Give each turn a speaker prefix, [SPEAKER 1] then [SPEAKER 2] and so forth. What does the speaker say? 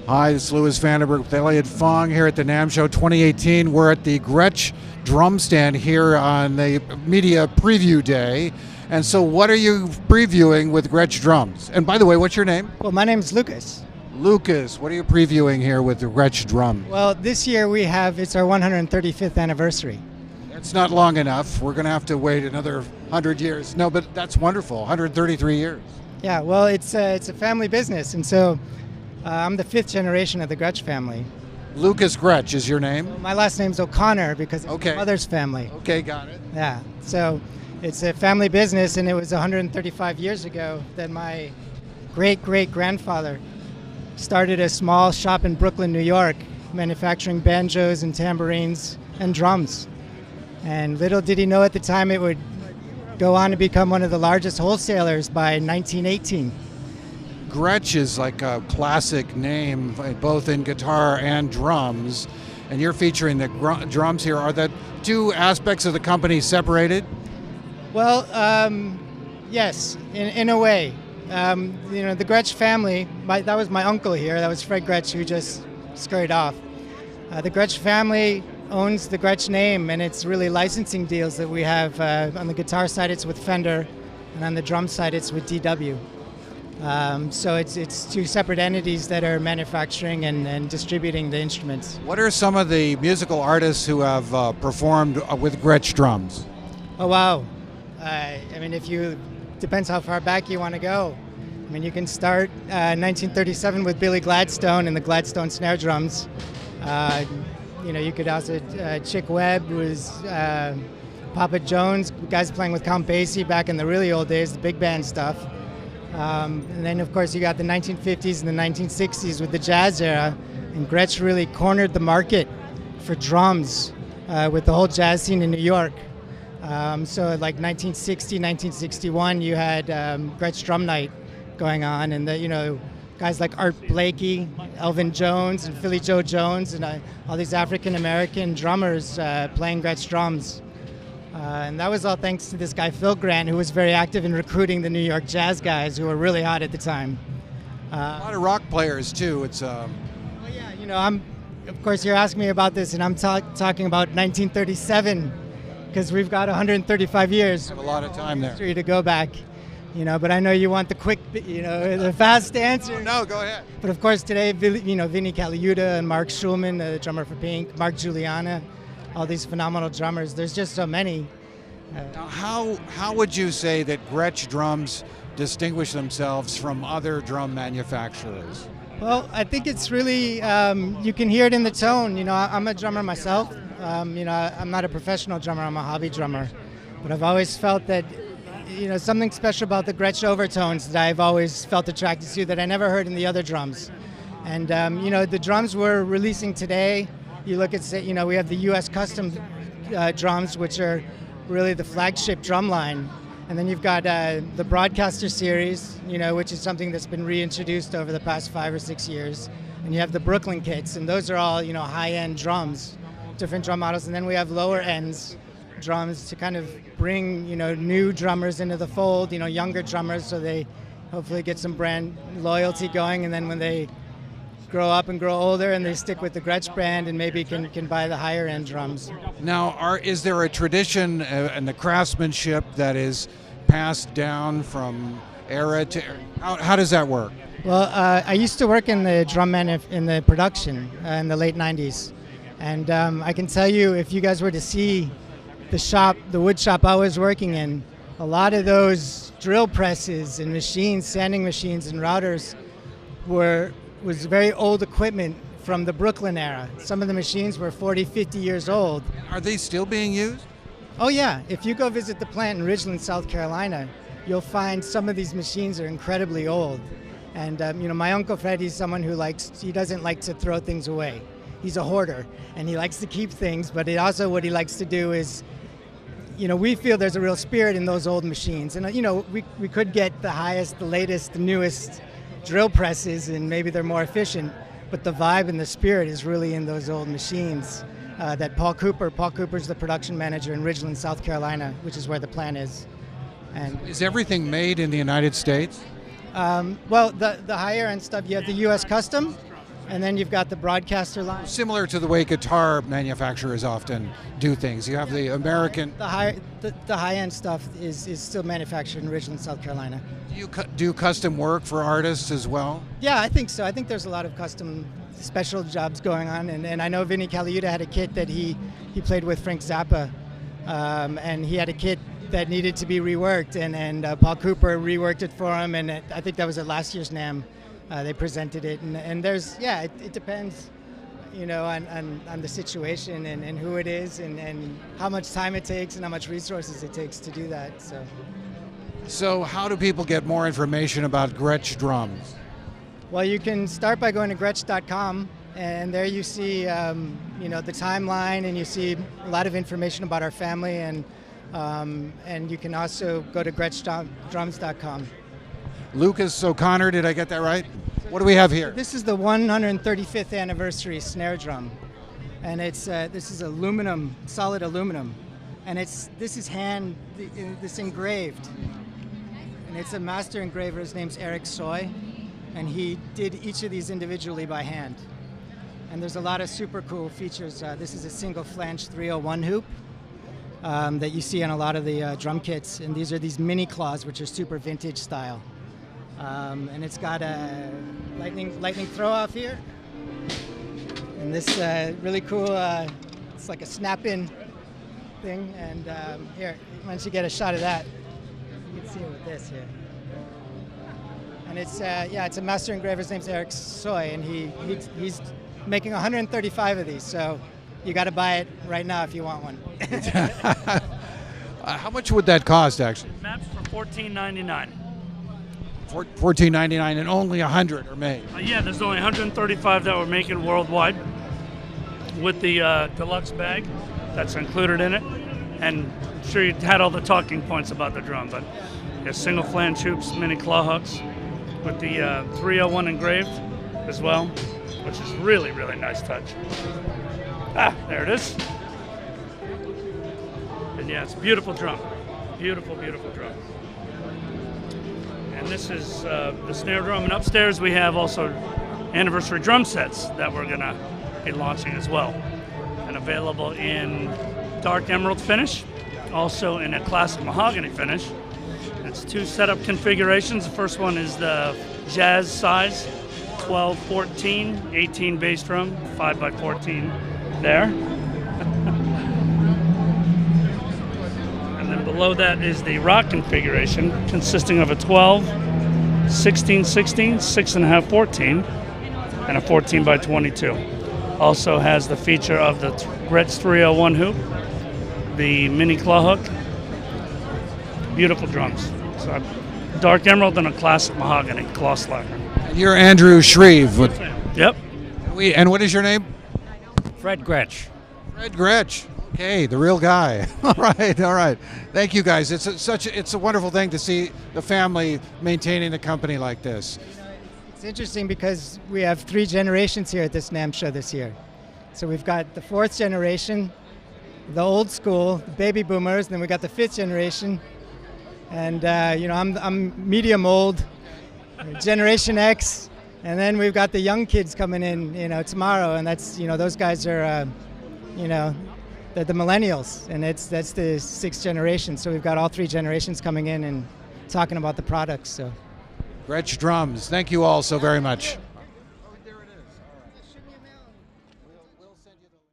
[SPEAKER 1] Hi, this is Louis Vandenberg with Elliot Fong here at the NAMM Show 2018. We're at the Gretsch drum stand here on the media preview day. And so what are you previewing with Gretsch drums? And by the way, what's your name?
[SPEAKER 2] Well, my name's Lucas.
[SPEAKER 1] Lucas, what are you previewing here with the Gretsch drum?
[SPEAKER 2] Well, this year it's our 135th anniversary.
[SPEAKER 1] It's not long enough. We're going to have to wait another 100 years. No, but that's wonderful, 133 years.
[SPEAKER 2] Yeah, well, it's a family business, and so I'm the 5th generation of the Gretsch family.
[SPEAKER 1] Lucas Gretsch is your name?
[SPEAKER 2] My last name's O'Connor because it's my mother's family.
[SPEAKER 1] Okay, got it.
[SPEAKER 2] Yeah, so it's a family business, and it was 135 years ago that my great-great-grandfather started a small shop in Brooklyn, New York, manufacturing banjos and tambourines and drums. And little did he know at the time it would go on to become one of the largest wholesalers by 1918.
[SPEAKER 1] Gretsch is like a classic name, both in guitar and drums, and you're featuring the drums here. Are the two aspects of the company separated?
[SPEAKER 2] Well, yes, in a way. The Gretsch family, that was my uncle here, that was Fred Gretsch, who just scurried off. The Gretsch family owns the Gretsch name, and it's really licensing deals that we have. On the guitar side, it's with Fender, and on the drum side, it's with DW. So it's two separate entities that are manufacturing and distributing the instruments.
[SPEAKER 1] What are some of the musical artists who have performed with Gretsch drums?
[SPEAKER 2] Oh, wow. Depends how far back you want to go. I mean, you can start 1937 with Billy Gladstone and the Gladstone snare drums. You could also, Chick Webb was Papa Jones, guys playing with Count Basie back in the really old days, the big band stuff. And then, of course, you got the 1950s and the 1960s with the jazz era, and Gretsch really cornered the market for drums with the whole jazz scene in New York. So like 1960, 1961, you had Gretsch Drum Night going on, and guys like Art Blakey, Elvin Jones, and Philly Joe Jones, and all these African-American drummers playing Gretsch drums. And that was all thanks to this guy, Phil Grant, who was very active in recruiting the New York jazz guys who were really hot at the time.
[SPEAKER 1] A lot of rock players, too.
[SPEAKER 2] Well, yeah, of course, you're asking me about this, and I'm talking about 1937, because we've got 135 years.
[SPEAKER 1] We have a lot of time there.
[SPEAKER 2] History to go back. But I know you want the quick, the fast answer.
[SPEAKER 1] No, go ahead.
[SPEAKER 2] But of course today, Vinnie Colaiuta and Mark Schulman, the drummer for Pink, Mark Juliana, all these phenomenal drummers. There's just so many.
[SPEAKER 1] Now, how would you say that Gretsch drums distinguish themselves from other drum manufacturers?
[SPEAKER 2] Well, I think it's really, you can hear it in the tone. I'm a drummer myself. I'm not a professional drummer, I'm a hobby drummer. But I've always felt that something special about the Gretsch overtones that I've always felt attracted to that I never heard in the other drums. And, the drums we're releasing today, you look at, we have the U.S. custom drums, which are really the flagship drum line. And then you've got the Broadcaster series, which is something that's been reintroduced over the past 5 or 6 years. And you have the Brooklyn kits, and those are all, high-end drums, different drum models. And then we have lower ends drums to kind of bring new drummers into the fold, younger drummers, so they hopefully get some brand loyalty going, and then when they grow up and grow older and they stick with the Gretsch brand and maybe can buy the higher end drums.
[SPEAKER 1] Now, is there a tradition and the craftsmanship that is passed down from era to how does that work?
[SPEAKER 2] Well, I used to work in the in the production in the late 90s, and I can tell you, if you guys were to see the wood shop I was working in, a lot of those drill presses and machines, sanding machines and routers was very old equipment from the Brooklyn era. Some of the machines were 40, 50 years old.
[SPEAKER 1] Are they still being used?
[SPEAKER 2] Oh yeah, if you go visit the plant in Ridgeland, South Carolina, you'll find some of these machines are incredibly old. And my Uncle Fred, he's someone he doesn't like to throw things away. He's a hoarder, and he likes to keep things, but what he likes to do is, we feel there's a real spirit in those old machines. And, we could get the highest, the latest, the newest drill presses, and maybe they're more efficient, but the vibe and the spirit is really in those old machines. That Paul Cooper's the production manager in Ridgeland, South Carolina, which is where the plant is. And
[SPEAKER 1] is everything made in the United States?
[SPEAKER 2] Well, the higher end stuff, you have the U.S. custom, And then you've got the broadcaster line.
[SPEAKER 1] Similar to the way guitar manufacturers often do things. You have the American.
[SPEAKER 2] The high-end stuff is still manufactured in Ridgeland, South Carolina.
[SPEAKER 1] Do you do custom work for artists as well?
[SPEAKER 2] Yeah, I think so. I think there's a lot of custom special jobs going on, and I know Vinny Colaiuta had a kit that he played with Frank Zappa, and he had a kit that needed to be reworked, and Paul Cooper reworked it for him, and I think that was at last year's NAMM. They presented it, and there's, yeah, it depends, you know, on the situation and who it is and how much time it takes and how much resources it takes to do that.
[SPEAKER 1] So how do people get more information about Gretsch drums?
[SPEAKER 2] Well, you can start by going to Gretsch.com, and there you see, you know, the timeline, and you see a lot of information about our family, and you can also go to GretschDrums.com.
[SPEAKER 1] Lucas O'Connor, did I get that right? What do we have here?
[SPEAKER 2] This is the 135th anniversary snare drum, and this is aluminum, solid aluminum, and this is engraved, and it's a master engraver. His name's Eric Soy, and he did each of these individually by hand. And there's a lot of super cool features. This is a single flange 301 hoop that you see on a lot of the drum kits, and these are these mini claws, which are super vintage style. And it's got a lightning throw off here, and this really cool, it's like a snap-in thing, and here, once you get a shot of that, you can see it with this here. And it's yeah, it's a master engraver. His name's Eric Soy, and he's making 135 of these, so you got to buy it right now if you want one.
[SPEAKER 1] How much would that cost, actually?
[SPEAKER 3] Maps for $14.99.
[SPEAKER 1] $14.99, and only 100 are made.
[SPEAKER 3] Yeah, there's only 135 that we're making worldwide with the deluxe bag that's included in it. And I'm sure you had all the talking points about the drum, but there's single flange hoops, mini claw hooks with the 301 engraved as well, which is really, really nice touch. Ah, there it is. And yeah, it's a beautiful drum. Beautiful, beautiful drum. And this is the snare drum. And upstairs we have also anniversary drum sets that we're going to be launching as well. And available in dark emerald finish, also in a classic mahogany finish. It's two setup configurations. The first one is the jazz size, 12-14, 18 bass drum, 5x14 there. Below that is the rock configuration, consisting of a 12, 16-16, 6.5, 14, and a 14x22. Also has the feature of the Gretsch 301 hoop, the mini claw hook. Beautiful drums. So dark emerald and a classic mahogany claw slacker.
[SPEAKER 1] You're Andrew Shreve.
[SPEAKER 3] Yep.
[SPEAKER 1] And what is your name?
[SPEAKER 4] Fred Gretsch.
[SPEAKER 1] Fred Gretsch. Okay, the real guy. All right. Thank you, guys. It's a wonderful thing to see the family maintaining a company like this.
[SPEAKER 2] It's interesting because we have 3 generations here at this NAMM show this year. So we've got the 4th generation, the old school, the baby boomers, and then we got the 5th generation. And you know, I'm medium old, Generation X, and then we've got the young kids coming in, you know, tomorrow, and that's, you know, those guys are, you know, they're the millennials, and that's the 6th generation. So we've got all 3 generations coming in and talking about the products. So,
[SPEAKER 1] Gretsch Drums, thank you all so very much.